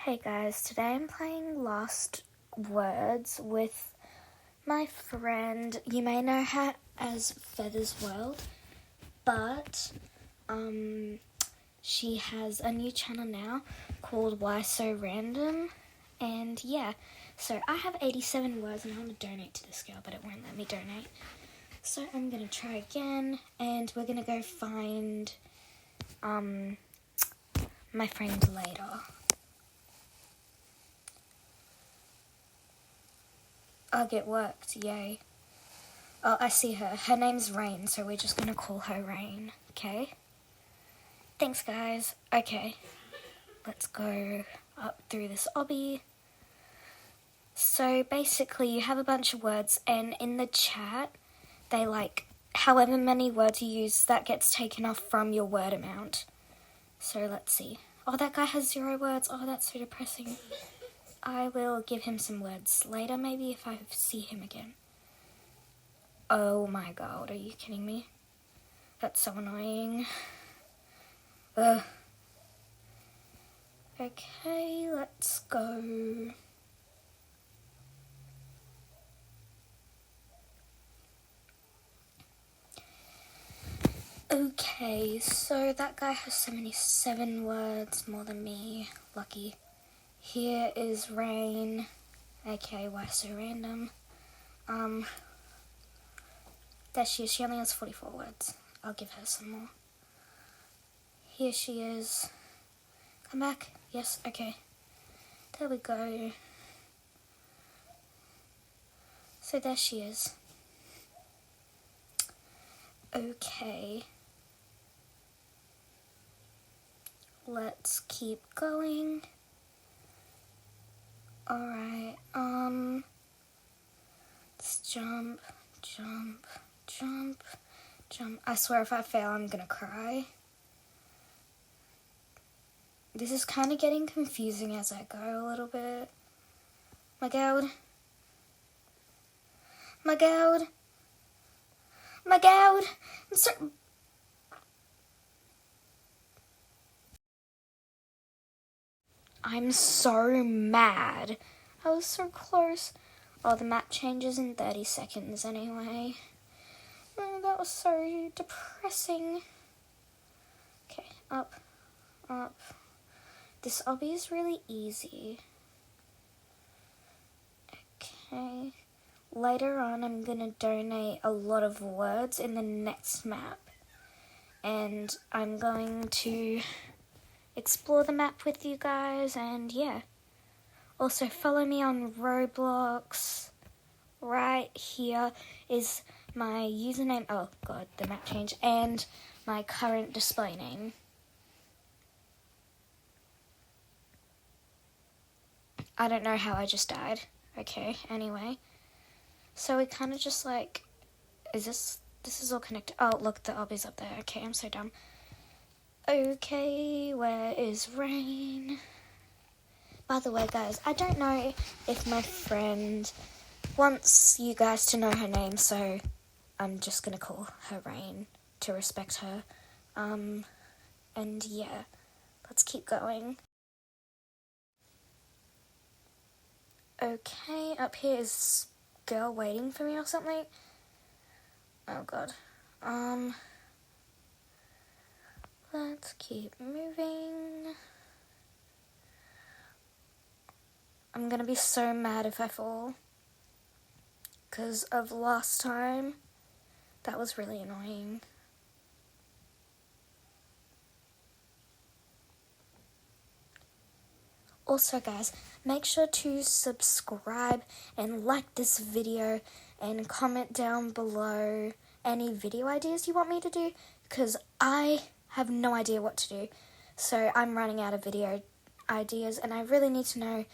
Hey guys, today I'm playing Lost Words with my friend. You may know her as Feathers World, but she has a new channel now called Why So Random, and yeah, so I have 87 words and I want to donate to this girl, but it won't let me donate. So I'm gonna try again, and we're gonna go find my friend later. Ugh, it worked, yay. Oh, I see her. Her name's Rain, so we're just gonna call her Rain, okay? Thanks, guys. Okay, let's go up through this obby. So basically, you have a bunch of words, and in the chat, they however many words you use, that gets taken off from your word amount. So let's see. Oh, that guy has 0 words. Oh, that's so depressing. I will give him some words later, maybe if I see him again. Oh my god, are you kidding me? That's so annoying. Ugh. Okay, let's go. Okay, so that guy has 77 words, more than me. Lucky. Here is Rain. Okay, why so random? There she is. She only has 44 words. I'll give her some more. Here she is. Come back. Yes, okay. There we go. So there she is. Okay. Let's keep going. Alright, let's jump. I swear if I fail, I'm gonna cry. This is kind of getting confusing as I go a little bit. My god. I'm so mad. I was so close. Oh, the map changes in 30 seconds anyway. Oh, that was so depressing. Okay, up. This obby is really easy. Okay. Later on, I'm going to donate a lot of words in the next map. And I'm going to explore the map with you guys, and yeah. Also, follow me on Roblox. Right here is my username. Oh god, the map changed. And my current display name. I don't know how I just died. Okay, anyway. So we kind of just this is all connected. Oh, look, the obby's up there. Okay, I'm so dumb. Okay, where is Rain? By the way, guys, I don't know if my friend wants you guys to know her name, so I'm just gonna call her Rain to respect her. And yeah, let's keep going. Okay, up here is girl waiting for me or something. Oh god. Let's keep moving. I'm gonna be so mad if I fall. 'Cause of last time. That was really annoying. Also, guys, make sure to subscribe and like this video and comment down below any video ideas you want me to do, because I have no idea what to do. So I'm running out of video ideas and I really need to know.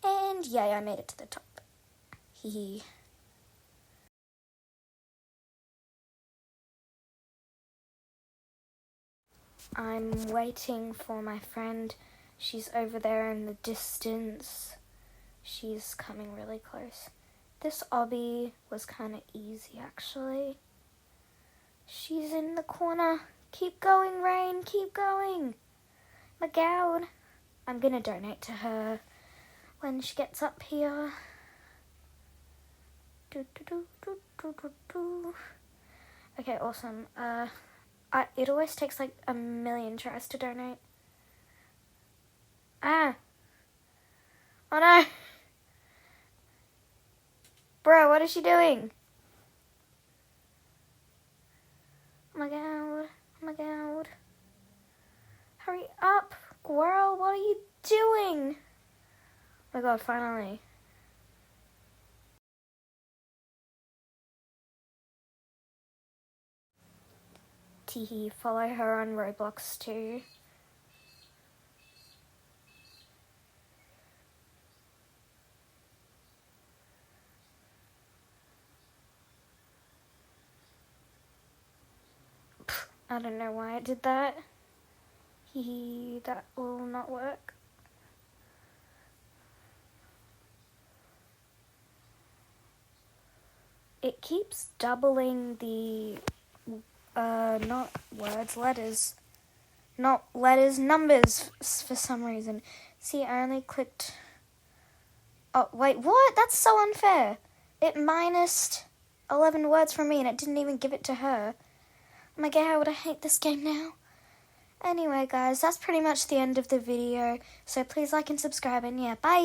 And yay, I made it to the top. Hee. I'm waiting for my friend. She's over there in the distance. She's coming really close. This obby was kind of easy, actually. She's in the corner. Keep going, Rain. Keep going. McGowan. I'm gonna donate to her when she gets up here. Okay, awesome. It always takes like a million tries to donate. Ah! Oh no! Bro, what is she doing? Oh my god. Oh my god. Hurry up, squirrel. What are you doing? Oh my god, finally. Teehee, follow her on Roblox too. I don't know why I did that. That will not work. It keeps doubling the, not words, letters. Not letters, numbers for some reason. See, I only clicked... Oh, wait, what? That's so unfair. It minused 11 words from me and it didn't even give it to her. Oh my god, I hate this game now. Anyway, guys, that's pretty much the end of the video. So please like and subscribe and yeah, bye.